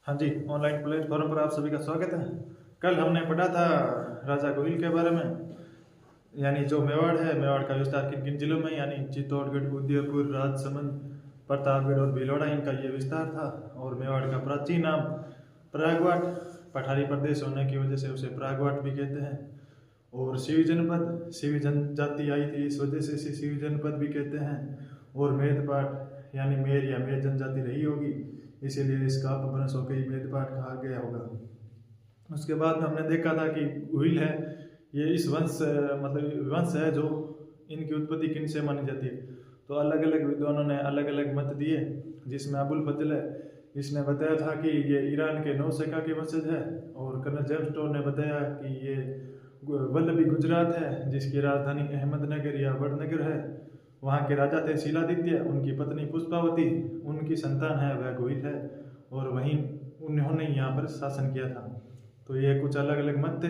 हाँ जी, online platform पर आप सभी का स्वागत है। कल हमने पढ़ा था राजा गोहिल के बारे में, यानी जो मेवाड़ है, मेवाड़ का विस्तार किन किन जिलों में, यानी चित्तौड़गढ़, उदयपुर, राजसमंद, प्रतापगढ़ और भीलवाड़ा, इनका ये विस्तार था। और मेवाड़ का प्राचीन नाम परागवाट, पठारी प्रदेश होने की वजह से उसे परागवाट भी कहते हैं। और शिवी जनपद, शिवी जनजाति आई थी, इस वजह से इसे शिवी जनपद भी कहते हैं। और मेदपाट यानी मेर या मेर जनजाति रही होगी, इसीलिए इसका अपभ्रंश होकर ही मेदपाट कहा गया होगा। उसके बाद हमने देखा था कि गोहिल है, ये इस वंश मतलब वंश है जो इनकी उत्पत्ति किन से मानी जाती है। तो अलग अलग विद्वानों ने अलग अलग मत दिए, जिसमें अबुल फजल है, इसने बताया था कि ये ईरान के नौशेखा के वंशज है। और कर्नल जेम्स टोर ने बताया कि ये वल्लभी गुजरात है, जिसकी राजधानी अहमदनगर या वडनगर है। वहाँ के राजा थे शीलादित्य, उनकी पत्नी पुष्पावती, उनकी संतान है वह गोहिल है। और वहीं उन्होंने यहाँ पर शासन किया था। तो ये कुछ अलग अलग मत थे।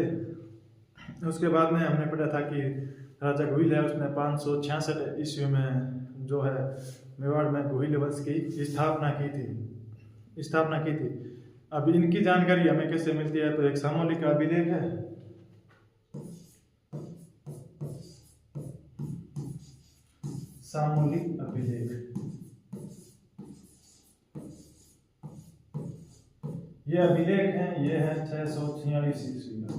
उसके बाद में हमने पढ़ा था कि राजा गोहिल है, उसने 566 ईस्वी में जो है मेवाड़ में गोहिल वंश की स्थापना की थी। अब इनकी जानकारी हमें कैसे मिलती है, तो एक सामूहिक अभिलेख है। सामूहिक अभिलेख, ये अभिलेख है, ये है 646 ईस्वी का।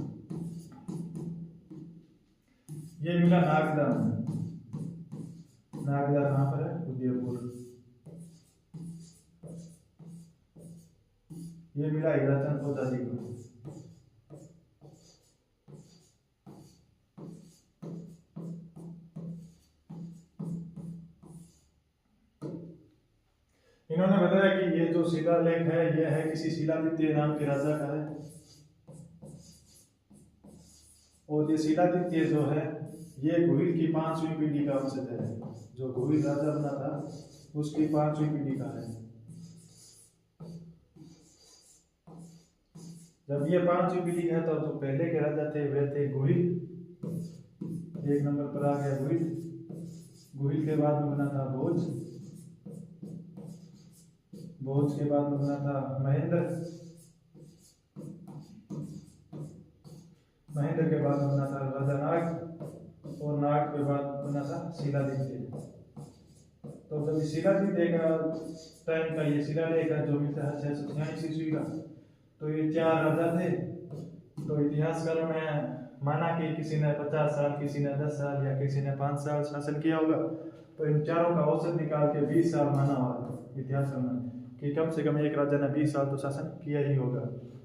ये मिला नागदा में। नागदा कहाँ पर है? उदयपुर। ये मिला हीराचंद पोदाजी को। इन्होंने बताया कि ये जो शिलालेख है, ये है किसी शीलादित्य नाम के राजा का है। और ये शीलादित्य जो है, ये गोहिल की 5वीं पीढ़ी का वंशज है। जो गोहिल राजा बना था उसकी 5वीं पीढ़ी का है। जब ये 5वीं पीढ़ी है, तो जो पहले के राजा थे वे थे गोहिल। 1 नंबर पर आ गया गोहिल। गोहिल के बाद में बना था भोज। भोज के बाद में बना था महेंद्र। महेंद्र के बाद में बना था राजा नाग। और नाग के बाद बना था शीलादित्य। तो जब शीलादित्य का टाइम का ये शिलालेख है जो मिलता है 646 ईस्वी का, तो ये 4 राजा थे। तो इतिहासकारों ने माना कि किसी ने 50 साल, किसी ने 10 साल या किसी ने 5 साल शासन किया होगा। तो इन चारों का औसत निकाल के 20 साल माना हुआ इतिहासकारों ने कि कम से कम एक राजा ने 20 साल तो शासन किया ही होगा।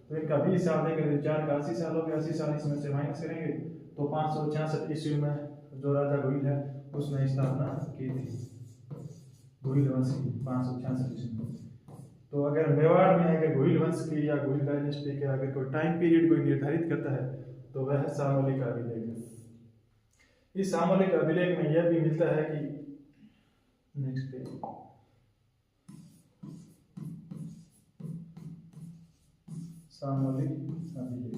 तो इनका 20 साल देकर 4 का 80 साल हो गया। 80 साल इसमें से माइनस करेंगे तो 566 ईस्वी में जो राजा गोहिल है उसने स्थापना की थी, गोहिल वंश की 566 ईस्वी में। तो अगर मेवाड़ में अगर गोहिल वंश की या गोहिल डायनेस्टी के अगर कोई टाइम पीरियड कोई निर्धारित करता है तो वह है सामूहिक अभिलेख है। इस सामूहिक अभिलेख में यह भी मिलता है कि नेक्स्ट पेज, सामूहिक अभिलेख,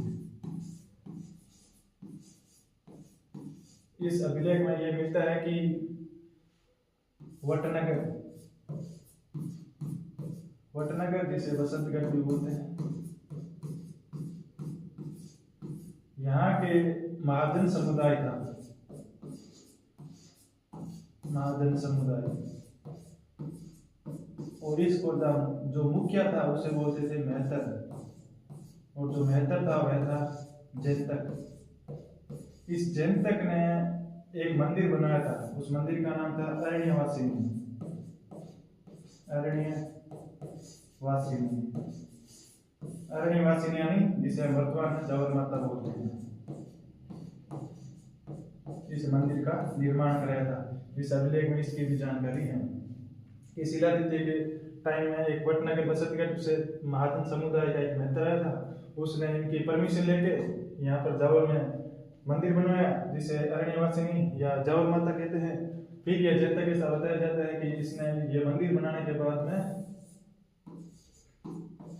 इस अभिलेख में यह मिलता है कि वटनगर जिसे बसंतगढ़ भी बोलते हैं, यहाँ के महाजन समुदाय था। महाजन समुदाय, और इसको जो मुखिया था उसे बोलते थे मेहतर। और जो मेहतर था वह था जैनतक। इस जैनतक ने एक मंदिर बनाया था। उस मंदिर का नाम था अरण्यवासिनी। अरण्यवासिनी यानी जिसे वर्तमान में जवर माता बोलते हैं। इस मंदिर का निर्माण कराया था। इस अभिलेख में इसकी भी जानकारी है कि शीलादित्य के टाइम में एक वटनगर बसंतगढ़ से महाजन समुदाय का एक मेहतर आया था। उसने इनकी परमिशन लेके यहाँ पर जावर में मंदिर बनवाया, जिसे अरण्यवासिनी या जावर माता कहते हैं। फिर यह जैतक ऐसा बताया जाता है कि इसने ये मंदिर बनाने के बाद में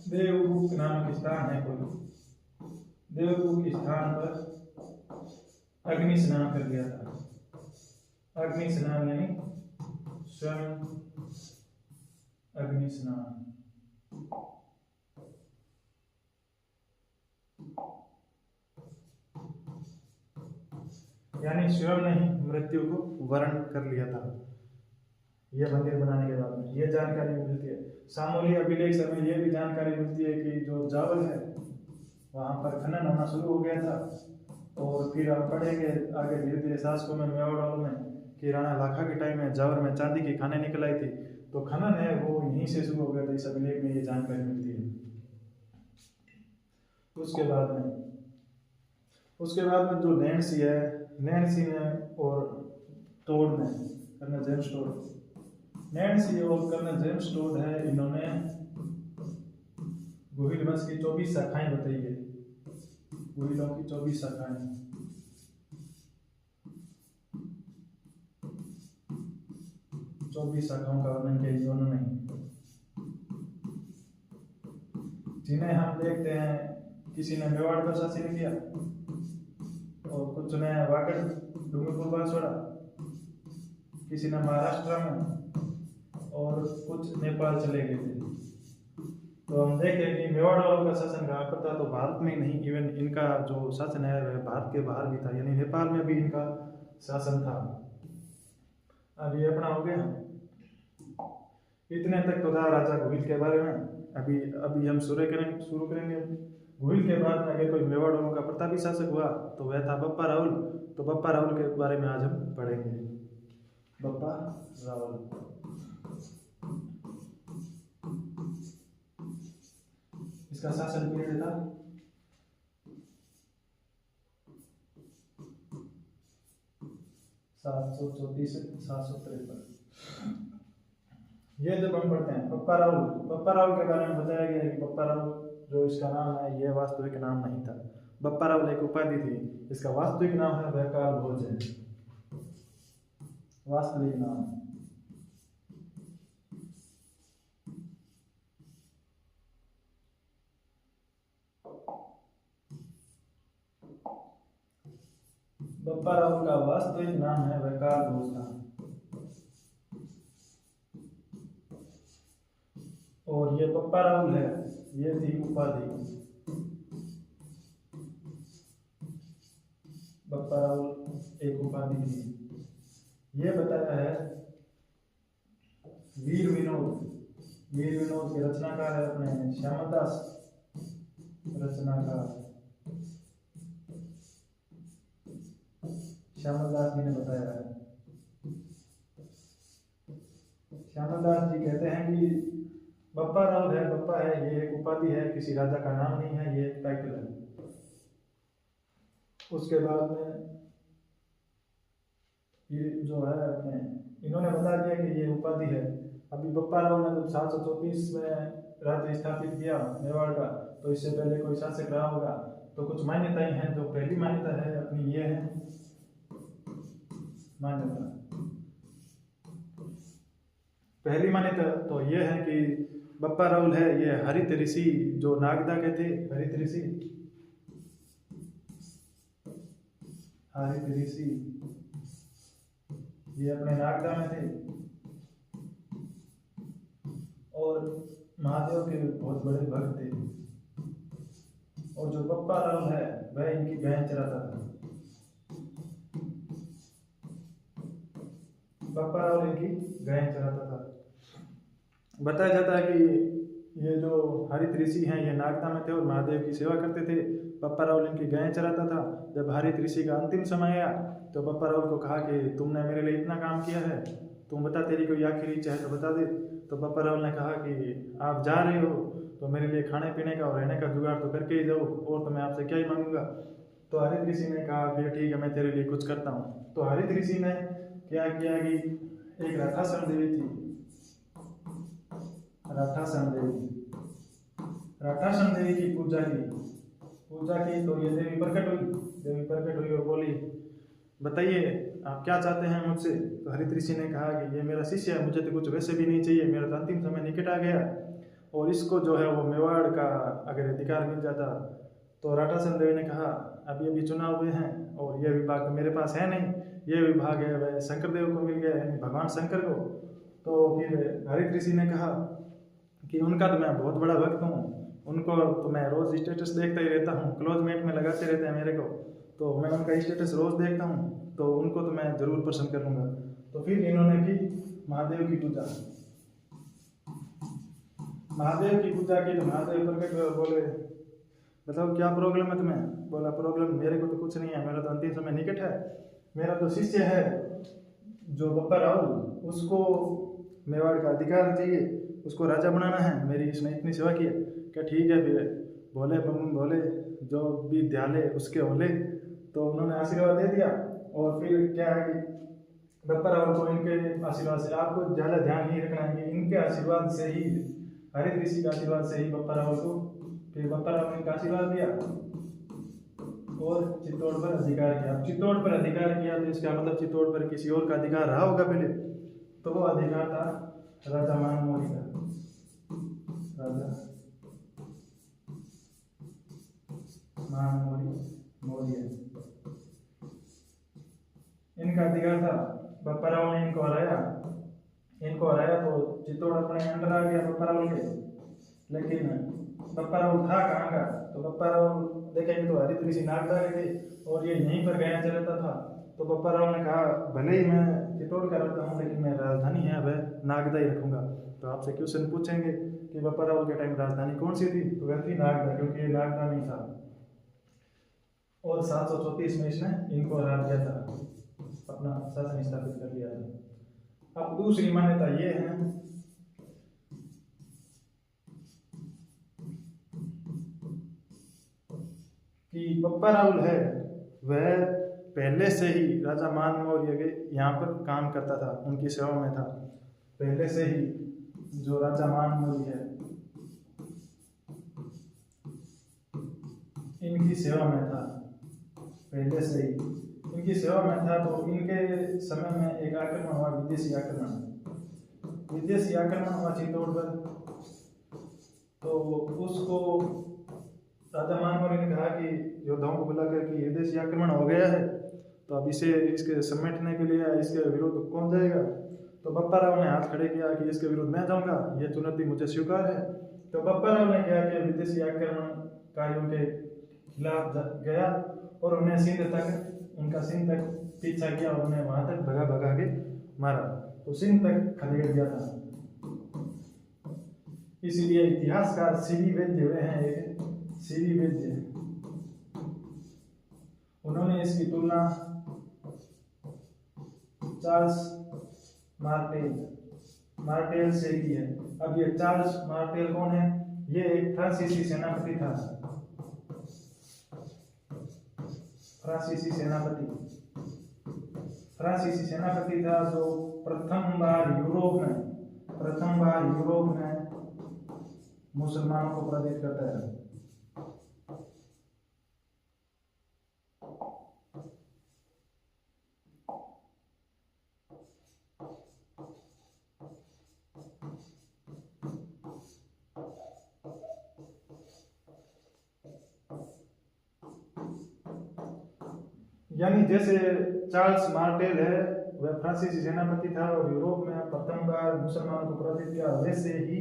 देवगुप्त नामक स्थान है कोई, देवगुप्त स्थान पर अग्नि स्नान कर दिया था। अग्नि स्नान यानी स्वयं अग्नि स्नान। यानी स्वयं ने ही मृत्यु को वर्ण कर लिया था यह मंदिर बनाने के बाद में। यह जानकारी मिलती है। सामोली अभिलेख में यह भी जानकारी मिलती है कि जो जावल है वहाँ पर खनन होना शुरू हो गया था। और फिर हम पढ़ेंगे आगे धीरे धीरे शासकों में, मेवाड़ में, कि राणा लाखा के टाइम में जावर में चांदी की खानें निकल आई थी। तो खनन है वो यहीं से शुरू हो गया था, इस अभिलेख में ये जानकारी मिलती है। उसके बाद में जो नैणसी है, नैणसी ने और टोड ने, कर्नल जेम्स टोड, नैणसी और कर्नल जेम्स टोड है, इन्होंने गोहिल वंश की 24 शाखाएं बताई है। गोहिलों की 24 शाखाएं, शाखाओं का वर्णन किया दोनों ने, जिन्हें हम देखते हैं किसी ने मेवाड़ पर शासन किया और कुछ ने वागड़ डूंगरपुर बांसवाड़ा, किसी ने महाराष्ट्र में और कुछ नेपाल चले गए थे। तो हम देखें कि मेवाड़ वालों का शासन कहाँ पर था, तो भारत में ही नहीं, इवन इनका जो शासन है वह भारत के बाहर भी था, यानी नेपाल में भी इनका शासन था। अब ये अपना हो गया। इतने तक तो था राजा गोहिल के बारे में। अभी हम शुरू करेंगे। गोहिल के बाद में अगर कोई मेवाड़ वालों का प्रतापी शासक हुआ तो वह था बप्पा रावल। तो बप्पा रावल के बारे में आज हम पढ़ेंगे। बप्पा रावल, इसका शासन पीरियड था 734 से 753। ये जब हम पढ़ते हैं बप्पा रावल के बारे में बताया गया है कि बप्पा रावल जो इसका नाम है यह वास्तविक नाम नहीं था। बप्पा रावल एक उपाधि थी, इसका वास्तविक नाम है वैकाल भोज है, वास्तविक नाम। बप्पा रावल का वास्तविक नाम है वैकाल भोज था। और ये बप्पा रावल है, ये थी उपाधि। बप्पा रावल एक उपाधि थी। ये बताया है वीर विनोद के रचनाकार है अपने श्यामदास जी ने बताया है। श्यामदास जी कहते हैं कि बप्पा रावल है, बप्पा है, ये एक उपाधि है, किसी राजा का नाम नहीं है, ये एक टाइटल है। उसके बाद में ये जो है अपने इन्होंने बता दिया कि ये उपाधि है। अभी बप्पा रावल ने जब 734 में राज्य स्थापित किया मेवाड़ का, तो इससे पहले कोई शासक रहा होगा। तो कुछ मान्यताएं हैं। जो पहली मान्यता है अपनी ये है मान्यता, पहली मान्यता तो ये है कि बप्पा रावल है ये हरित ऋषि जो नागदा के थे, हरित ऋषि ये अपने नागदा में थे और महादेव के बहुत बड़े भक्त थे। और जो बप्पा रावल है वह इनकी गाय चराता था। बप्पा रावल इनकी गाय चराता था। बताया जाता है कि ये जो हरित ऋषि हैं ये नागदा में थे और महादेव की सेवा करते थे। बप्पा रावल इनकी गायें चराता था। जब हरित ऋषि का अंतिम समय आया तो बप्पा रावल को कहा कि तुमने मेरे लिए इतना काम किया है, तुम बता तेरी कोई आखिरी इच्छा है तो बता दे। तो बप्पा रावल ने कहा कि आप जा रहे हो तो मेरे लिए खाने पीने का और रहने का जुगाड़ तो करके ही जाओ, और तो मैं आपसे क्या ही मांगूंगा। तो हरित ऋषि ने कहा फिर ठीक है मैं तेरे लिए कुछ करता हूँ। तो हरित ऋषि ने क्या किया कि एक राठासन देवी थी, राठासन देवी की पूजा की। तो ये देवी प्रकट हुई और बोली बताइए आप क्या चाहते हैं मुझसे। तो हरित ऋषि ने कहा कि ये मेरा शिष्य है, मुझे तो कुछ वैसे भी नहीं चाहिए, मेरा तो अंतिम समय निकट आ गया और इसको जो है वो मेवाड़ का अगर अधिकार मिल जाता। तो राठासन देवी ने कहा अभी चुनाव हुए हैं और यह विभाग तो मेरे पास है नहीं, ये विभाग है वह शंकर देव को मिल गया, यानी भगवान शंकर को। तो फिर हरित ऋषि ने कहा कि उनका तो मैं बहुत बड़ा भक्त हूँ, उनको तो मैं रोज स्टेटस देखता ही रहता हूँ, क्लोजमेट में लगाते रहते हैं मेरे को, तो मैं उनका स्टेटस रोज़ देखता हूँ, तो उनको तो मैं ज़रूर पसंद करूँगा। तो फिर इन्होंने की महादेव की पूजा, महादेव की पूजा की। तो महादेव प्रकट हुए, बोले मतलब क्या प्रॉब्लम है तुम्हें? बोला प्रॉब्लम मेरे को तो कुछ नहीं है, मेरा तो अंतिम समय निकट है। मेरा तो शिष्य है जो बप्पा राहुल, उसको मेवाड़ का अधिकार चाहिए, उसको राजा बनाना है। मेरी इसने इतनी सेवा की है। क्या ठीक है फिर बोले बम बोले जो विद्यालय उसके होले। तो उन्होंने आशीर्वाद दे दिया। और फिर क्या है कि बप्पा राहुल को इनके आशीर्वाद से, आपको ज़्यादा ध्यान नहीं रखना है कि इनके आशीर्वाद से ही, हरित ऋषि के आशीर्वाद से ही बप्पा राहुल को, फिर बप्पा राहुल ने आशीर्वाद दिया और चित्तौड़ पर अधिकार किया। अब चित्तौड़ पर अधिकार किया तो इसका मतलब चित्तौड़ पर किसी और का अधिकार रहा होगा पहले। तो वो अधिकार था राजा मानमोरी का, राजा मानमोरी मौर्य, इनका अधिकार था। बप्पा राहुल ने इनको हराया तो चित्तौड़ अपने अंडर आ गया बप्पा राहुल के। लेकिन बप्पा राहुल था कहाँ का? तो बप्पा राहुल देखेंगे तो हरित ऋषि नागदा के थे और ये यहीं पर गया चलता था। तो बप्पा राहुल ने कहा भले ही मैं चित्तौड़ का रहता हूँ लेकिन मैं राजधानी है वह नागदा ही रखूंगा। तो आपसे क्वेश्चन पूछेंगे कि बप्पा राहुल के टाइम राजधानी कौन सी थी? तो वह थी नागदा, क्योंकि ये नागदा नहीं था। और 734 में इसने इनको हरा दिया था, अपना शासन स्थापित कर लिया था। अब दूसरी मान्यता ये है कि बप्पा राहुल है वह पहले से ही राजा मानमौर्य के यहाँ पर काम करता था, उनकी सेवा में था पहले से ही। जो राजा मानमौर्य है इनकी सेवा में था पहले से ही, इनकी सेवा में था। तो इनके समय में एक आक्रमण हुआ, विदेशी आक्रमण हुआ चित्तौड़ पर। तो उसको राजा मानमौर्य ने कहा कि योद्धाओं को बुलाकर कि विदेशी आक्रमण हो गया है, तो अब इसके समेटने के लिए इसके विरुद्ध कौन जाएगा? तो बप्पा राहुल ने हाथ खड़े किया कि इसके विरुद्ध मैं जाऊंगा, ये चुनौती मुझे स्वीकार है। तो बप्पा राहुल ने क्या किया, विदेशी आक्रमणकारियों के खिलाफ गया और उन्हें उनका सिंध तक पीछा किया और उन्हें वहां तक भगा के मारा। तो सिंध तक खदेड़ दिया था। इसलिए इतिहासकार सीवी वैद्य हुए हैं, एक सीवी वैद्य, उन्होंने इसकी तुलना चार्ल्स मार्टेल से की है। अब ये चार्ल्स मार्टेल कौन है? ये एक फ्रांसीसी सेनापति था, फ्रांसीसी सेनापति था जो प्रथम बार यूरोप में मुसलमानों को पराजित करता है। यानी जैसे चार्ल्स मार्टेल है वह फ्रांसीसी सेनापति था और यूरोप में प्रथम बार मुसलमानों को पराजित किया, वैसे ही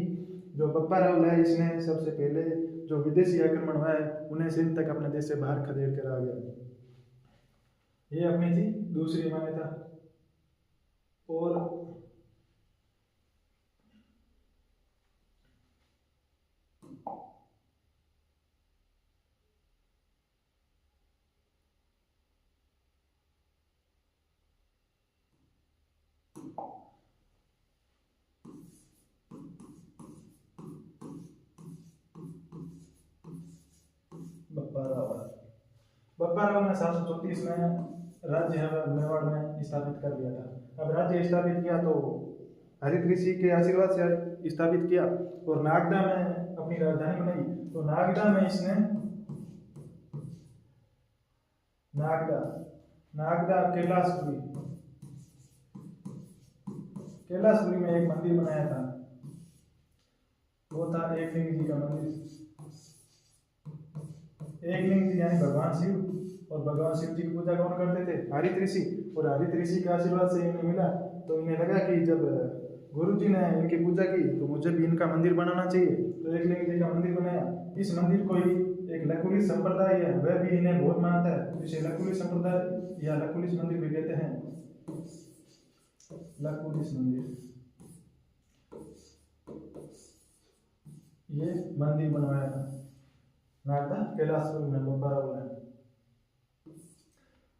जो बप्पा राहुल है इसने सबसे पहले जो विदेशी आक्रमण हुआ है उन्हें सिंध तक अपने देश से बाहर खदेड़ कर आ गया। ये अपनी थी दूसरी मान्यता। और बप्पा राहुल ने 734 में राज्य मेवाड़ में स्थापित कर दिया था। अब राज्य स्थापित किया तो हरित ऋषि के आशीर्वाद से स्थापित किया और नागदा में अपनी राजधानी बनाई। तो नागदा में इसने नागदा कैलाशपुरी में एक मंदिर बनाया था, वो था एकलिंग जी का मंदिर। एकलिंग जी यानी भगवान शिव, और भगवान शिव जी की पूजा कौन करते थे? हरित ऋषि। और हरित ऋषि के आशीर्वाद से इन्हें मिला, तो इन्हें लगा कि जब गुरु जी ने इनकी पूजा की तो मुझे भी इनका मंदिर बनाना चाहिए। तो एकलिंग जी का मंदिर बनाया। इस मंदिर को ही एक लकुलिस संप्रदाय है, वह भी इन्हें बहुत मानता है। इसे लकुलिस संप्रदाय या लकुलिस मंदिर भी कहते हैं। लकुलिस मंदिर, ये मंदिर बनवाया था नागदा कैलाशपुर में बप्पा राव ने।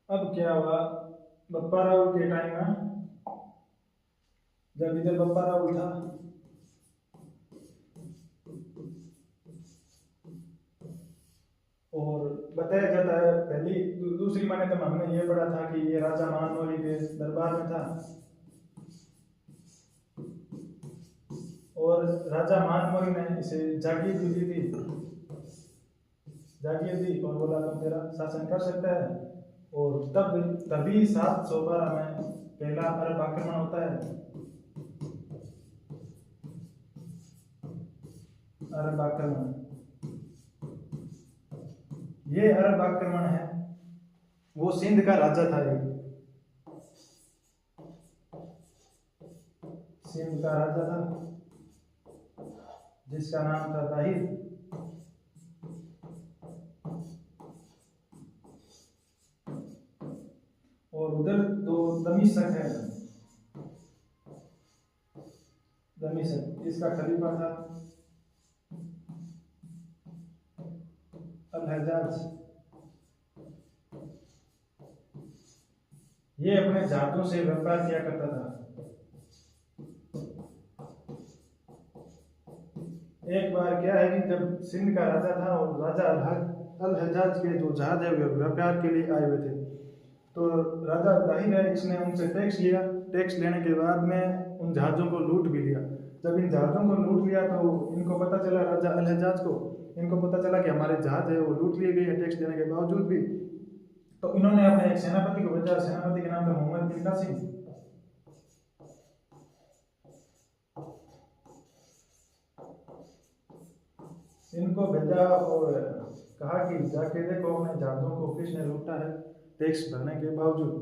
अब क्या हुआ, बप्पा राव के टाइम में, जब इधर बप्पा राव था, और बताया जाता है, पहली दूसरी मान्यता में हमने ये पढ़ा था कि ये राजा महानवली के दरबार में था, और राजा महानवली ने इसे जागीर भी दी थी, जागीर दी और बोला तुम तेरा शासन कर सकता है। और तभी 712 में पहला अरब आक्रमण होता है। अरब आक्रमण, ये अरब आक्रमण है, वो सिंध का राजा था, एक सिंध का राजा था जिसका नाम था ताहिर। और उधर तो दमिश्क है, दमिश्क, इसका खलीफा था अल-हज्जाज। ये अपने जहाजों से व्यापार किया करता था। एक बार क्या है कि जब सिंध का राजा था और राजा अल-हज्जाज के जो जहाज है वे व्यापार के लिए आए हुए थे, तो राजा ताहिर है, इसने उनसे टैक्स लिया। टैक्स लेने के बाद में उन जहाज़ों को लूट भी लिया। जब इन जहाज़ों को लूट लिया तो इनको पता चला, राजा अल-हज्जाज को इनको पता चला कि हमारे जहाज़ है वो लूट लिए गए हैं टैक्स देने के बावजूद भी। तो इन्होंने अपने एक सेनापति को भेजा, सेनापति के नाम था मोहम्मद बिन कासिम। इनको भेजा और कहा कि जाके देखो अपने जहाज़ों को किसने लूटा है टैक्स भरने के बावजूद।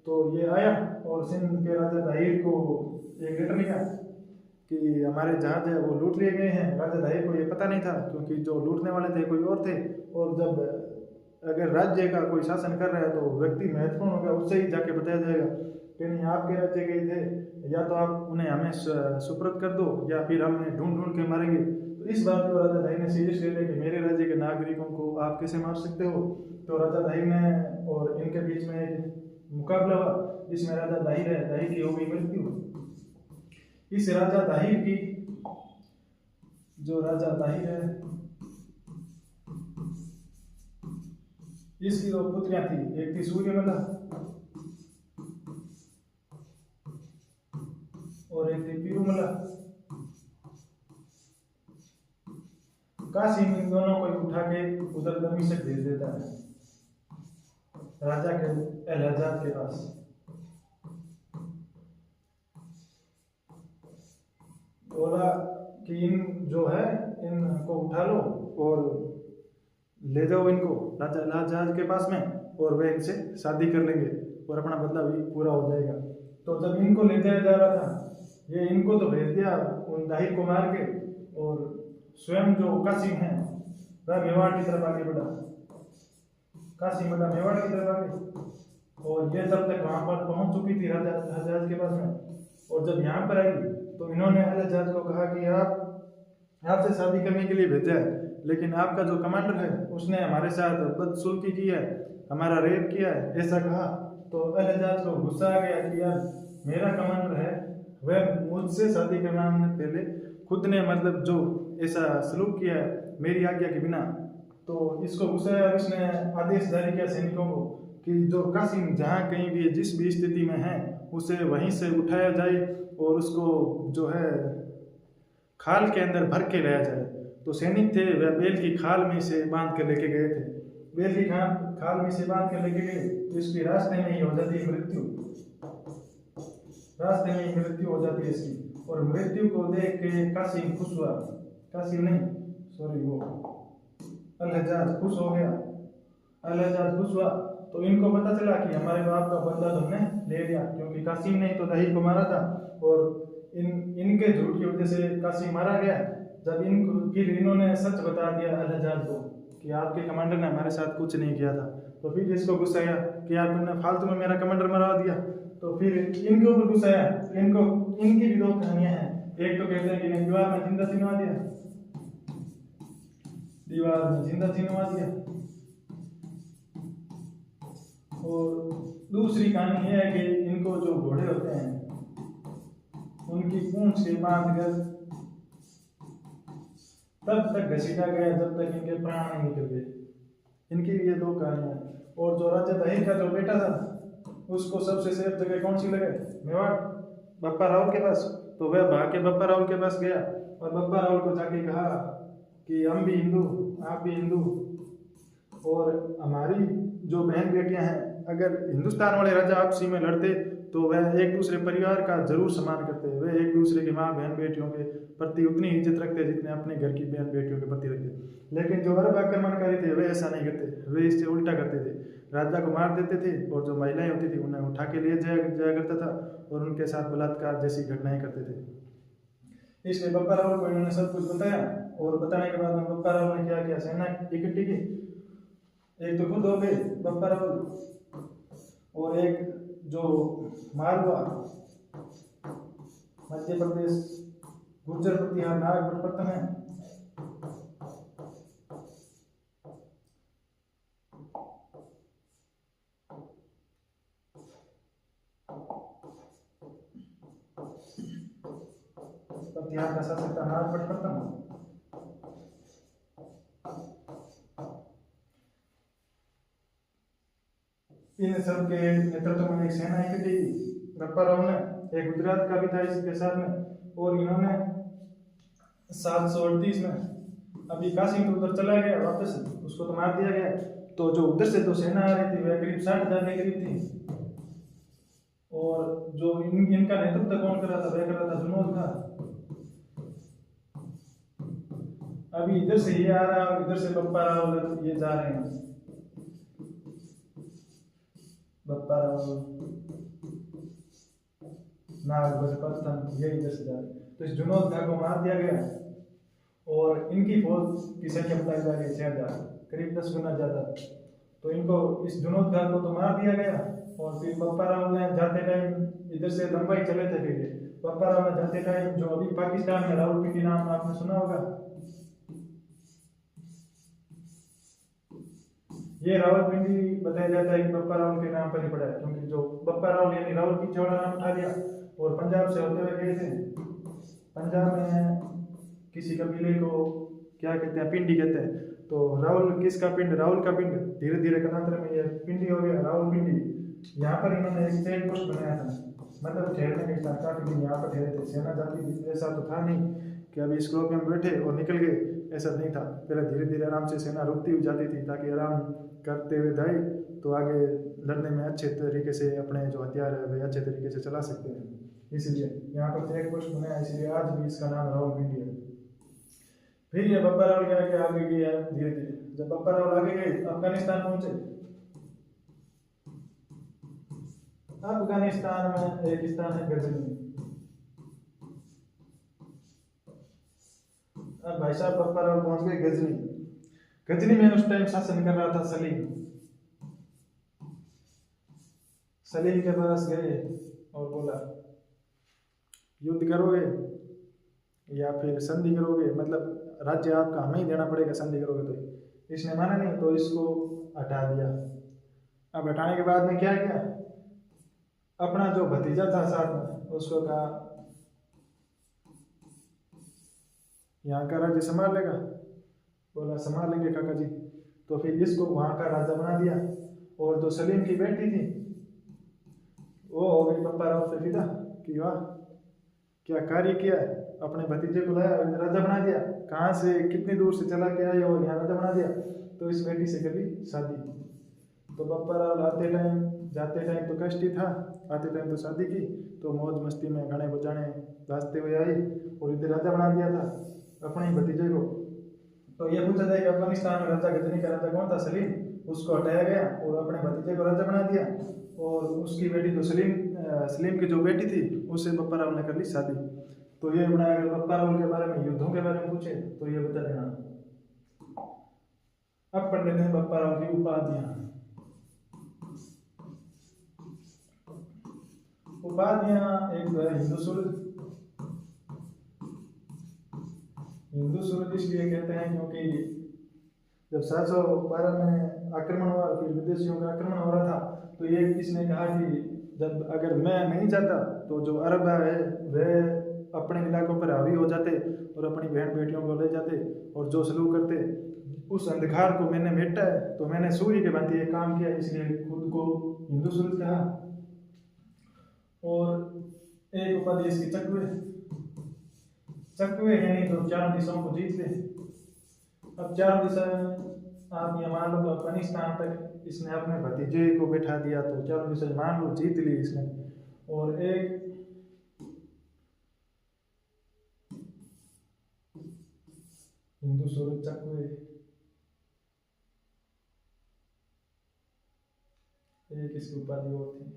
तो ये आया और सिंध के राजा ताहिर को एक लेटर लिखा कि हमारे जहाज है वो लूट लिए गए हैं। राजा ताहिर को ये पता नहीं था, क्योंकि जो लूटने वाले थे कोई और थे, और जब अगर राज्य का कोई शासन कर रहा है तो व्यक्ति महत्वपूर्ण होगा, उससे ही जाके बताया जाएगा कि नहीं आपके राज्य गए थे, या तो आप उन्हें हमें सुपुर्द कर दो या फिर हम उन्हें ढूंढ ढूंढ के मारेंगे। तो इस बात को राजा ताहिर ने सीरियस ले लिया कि मेरे राज्य के नागरिकों को आप कैसे मार सकते हो। तो राजा ताहिर ने और इनके बीच में एक मुकाबला हुआ, जिसमें राजा ताहिर है, ताहिर की हो गई मृत्यु। इस राजा ताहिर की, जो राजा ताहिर है, इसकी दो पुत्रियां थी, एक थी सूर्यमला और एक थी पीरूमला। कासिम इन दोनों को उठा के उधर दमिश्क भेज देता है, राजा के अल-हज्जाज के पास। बोला कि इन जो है इनको उठा लो और ले जाओ इनको राजा अल-हज्जाज के पास में, और वे इनसे शादी कर लेंगे और अपना बदला भी पूरा हो जाएगा। तो जब इनको ले जाया जा रहा था, ये इनको तो भेज दिया उन ताहिर को मार के, और स्वयं जो कासिम है वह मेवाड़ की तरफ आगे बढ़ा। कासिम बड़ा मेवाड़ की तरफ आगे, और ये जब तक वहां पर पहुंच चुकी थी राजा अल-हज्जाज के पास में, और जब यहाँ पर आई तो इन्होंने अल-हज्जाज को कहा कि आपसे शादी करने के लिए भेजा है, लेकिन आपका जो कमांडर है उसने हमारे साथ बदसलूकी की है, हमारा रेप किया है, ऐसा कहा। तो अल-हज्जाज को गुस्सा आ गया कि यार मेरा कमांडर है, वह मुझसे शादी करना पहले खुद ने मतलब जो ऐसा सलूक किया है मेरी आज्ञा के बिना। तो इसको गुस्सा आया, इसने आदेश जारी किया सैनिकों को कि जो कासिम जहाँ कहीं भी जिस भी स्थिति में है उसे वहीं से उठाया जाए और उसको जो है खाल के अंदर भर के लाया जाए। तो सैनिक थे वह बैल की खाल में से बांध कर लेके गए थे, बैल की खाल में से बांध कर लेके गए, तो इसकी रास्ते में ही हो जाती है मृत्यु, रास्ते में ही मृत्यु हो जाती है इसकी। और मृत्यु को देख के कासिम खुश हुआ, कासिम नहीं सॉरी वो अल-हज्जाज खुश हो गया, अल-हज्जाज खुश हुआ। तो इनको पता चला कि हमारे बाप का बदला तो हमने ले लिया, क्योंकि कासिम ने तो ताहिर को मारा था और इनके झूठ की वजह से कासिम मारा गया। जब फिर इन्होंने सच बता दिया अल-हज्जाज को कि आपके कमांडर ने हमारे साथ कुछ नहीं किया था। तो फिर इसको गुस्सा आया कि यार तुमने फालतू में मेरा कमांडर मरवा दिया। तो फिर इनके ऊपर गुस्सा आया। इनको इनकी भी दो कहानियां हैं। एक तो कहते हैं कि नहीं दीवार में जिंदा चिनवा दिया, दीवार में जिंदा चिनवा दिया। और दूसरी कहानी यह है कि इनको जो घोड़े होते हैं उनकी पूंछ से बांध कर तब तक घसीटा गया जब तक इनके प्राण नहीं निकल गए। इनकी ये दो कहानियां। और जो राजा दही का जो बेटा था उसको सबसे सेफ जगह कौन सी लगे? मेवाड़, बप्पा रावल के पास। तो वह भाग के बप्पा रावल के पास गया और बप्पा रावल को जाके कहा कि हम भी हिंदू, आप भी हिंदू, और हमारी जो बहन बेटियां हैं, अगर हिंदुस्तान वाले राजा आपसी में लड़ते तो वह एक दूसरे परिवार का जरूर सम्मान करते। वह एक दूसरे की माँ बहन बेटियों के प्रति उतनी इज्जत रखते जितने अपने घर की बहन बेटियों के प्रति रखते। लेकिन जो अरब आक्रमणकारी थे वे ऐसा नहीं करते। वे इससे उल्टा करते थे, राजा को मार देते थे और जो महिलाएं होती थी उन्हें उठा के ले जाया करता था और उनके साथ बलात्कार जैसी घटनाएं करते थे। इसलिए बप्पा रावल को इन्होंने सब कुछ बताया और बताने के बाद बप्पा रावल ने क्या किया? सेना इकट्ठी की। एक तो खुद हो गए बप्पा रावल और एक जो मालवा, मध्य प्रदेश, गुर्जर प्रतिहार, नागपट्टनम है, प्रतिहार का शासक था नागपट्टनम। इन सब के नेतृत्व में एक सेना इकट्ठी की। बप्पा रावल ने, एक गुजरात का भी था इसके साथ में, और इन्होंने 738 में अभी कासिम तो उधर चला गया वापस, उसको तो मार दिया गया। तो जो उधर से तो सेना आ रही थी वह करीब 60,000 के करीब थी। और जो इनका नेतृत्व कौन कर रहा था? वह कर रहा था जुनूद खान। अभी इधर से ये आ रहा है और इधर से बप्पा रावल ये जा रहे हैं। बप्पा रावल, नागपट्टनम, ये इधर से जा रहे। तो इस जुनूद खान को मार दिया गया और इनकी फौज की संख्या बताई जा रही है 6,000, करीब 10 गुना ज्यादा। तो इनको, इस जुनूद खान को तो मार दिया गया। और फिर बप्पा रावल ने जाते टाइम इधर से लंबाई चले थे। फिर बप्पा रावल ने जाते टाइम, जो अभी पाकिस्तान में रावलपिंडी नाम आपने सुना होगा, ये रावलपिंडी बताया जाता है कि बप्पा रावल के नाम पर ही पड़ा है, क्योंकि जो बप्पा रावल यानी रावल पीछे वाला नाम उठा लिया और पंजाब से होते हुए गए थे। पंजाब में किसी कबीले को क्या कहते हैं? पिंडी कहते हैं। तो रावल किसका पिंड? रावल का पिंड। धीरे धीरे कालांतर में यह पिंडी हो गया, रावलपिंडी। यहाँ पर इन्होंने एक चेक पोस्ट बनाया था, मतलब ठहरने के स्थान। काफी दिन यहाँ पर ठहरे थे। सेना जाती थी, ऐसा तो था नहीं कि अभी स्लोप में बैठे और निकल गए, ऐसा नहीं था। पहले धीरे धीरे आराम से सेना रुकती हुई जाती थी ताकि आराम करते हुए जाए तो आगे लड़ने में अच्छे तरीके से अपने जो हथियार है वे अच्छे तरीके से चला सकते हैं। इसलिए यहाँ पर चेक पोस्ट बनाया, इसलिए आज भी इसका नाम रावलपिंडी है। फिर ये बप्पा रावल के आगे गया धीरे धीरे। जब बप्पा रावल आगे गए अफगानिस्तान पहुंचे। अफगानिस्तान में एक स्थान है गजनी। अब भाई साहब बप्पा रावल पहुंच गए गजनी। गजनी में उस टाइम शासन कर रहा था सलीम। सलीम के पास गए और बोला युद्ध करोगे या फिर संधि करोगे, मतलब राज्य आपका हमें ही देना पड़ेगा संधि करोगे तो। इसने माना नहीं तो इसको हटा दिया। अब हटाने के बाद में क्या किया? अपना जो भतीजा था साथ में उसको कहा यहाँ का राज्य संभाल लेगा। बोला संभाल लेंगे काका जी। तो फिर इसको वहां का राजा बना दिया। और जो सलीम की बेटी थी वो हो गई बप्पा रावल से फिदा कि वाह क्या कार्य किया है, अपने भतीजे को लाया राजा बना दिया। कहाँ से कितनी दूर से चला के आए और यहाँ राजा बना दिया। तो इस बेटी से कभी शादी। तो बप्पा रावल आते टाइम जाते टाइम तो कष्ट ही था, आते टाइम तो शादी की। तो मौज मस्ती में गाने बजाने नाचते हुए आई और इधर राजा बना दिया था अपने ही भतीजे को। तो ये पूछा जाए कि अफगानिस्तान में राजा गजनी का राजा कौन था? सलीम। उसको हटाया गया और अपने भतीजे को राजा बना दिया। और उसकी बेटी जो सलीम की जो बेटी थी उससे बप्पा रावल ने कर ली शादी। तो ये बनाया। अगर बप्पा रावल के बारे में, युद्धों के बारे में पूछे तो ये बता देना। अब पढ़ लेते हैं बप्पा राव की उपाधियां। उपाधियां एक तो है हिंदू सूरज। हिंदू सूरज इसलिए कहते हैं क्योंकि जब 712 में आक्रमण हुआ, फिर विदेशियों का आक्रमण हो रहा था, तो ये किसने कहा कि जब अगर मैं नहीं जाता तो जो अरब है वह अपने इलाकों पर हावी हो जाते और अपनी बहन बेटियों को ले जाते और जो सलूक करते, उस अंधकार को मैंने मेटा है, तो मैंने सूर्य के भांति ये काम किया, इसलिए खुद को हिंदू सूरज कहा। और एक उपाधि इसकी चकवे। चकवे यानी तो चारों दिशाओं को जीत ले। अब चारों दिशा आप ये मान लो तो अफगानिस्तान तक इसने अपने भतीजे को बैठा दिया, तो चारों दिशा मान लो जीत ली इसने। और एक हिंदू सूरज चकवे, एक इसकी उपाधि और थी।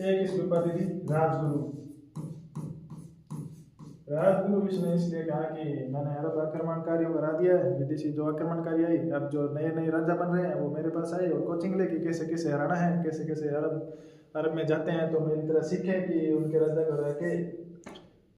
एक इसकी उपाधि थी राजगुरु। राजगुरु इसने इसलिए कहा कि मैंने अरब आक्रमणकारियों को हरा दिया है, विदेशी जो आक्रमणकारी आई, अब जो नए नए राजा बन रहे हैं वो मेरे पास आए और कोचिंग ले कि कैसे कैसे हराना है, कैसे कैसे अरब में जाते हैं तो मेरी तरह सीखें कि उनके राजा को हरा के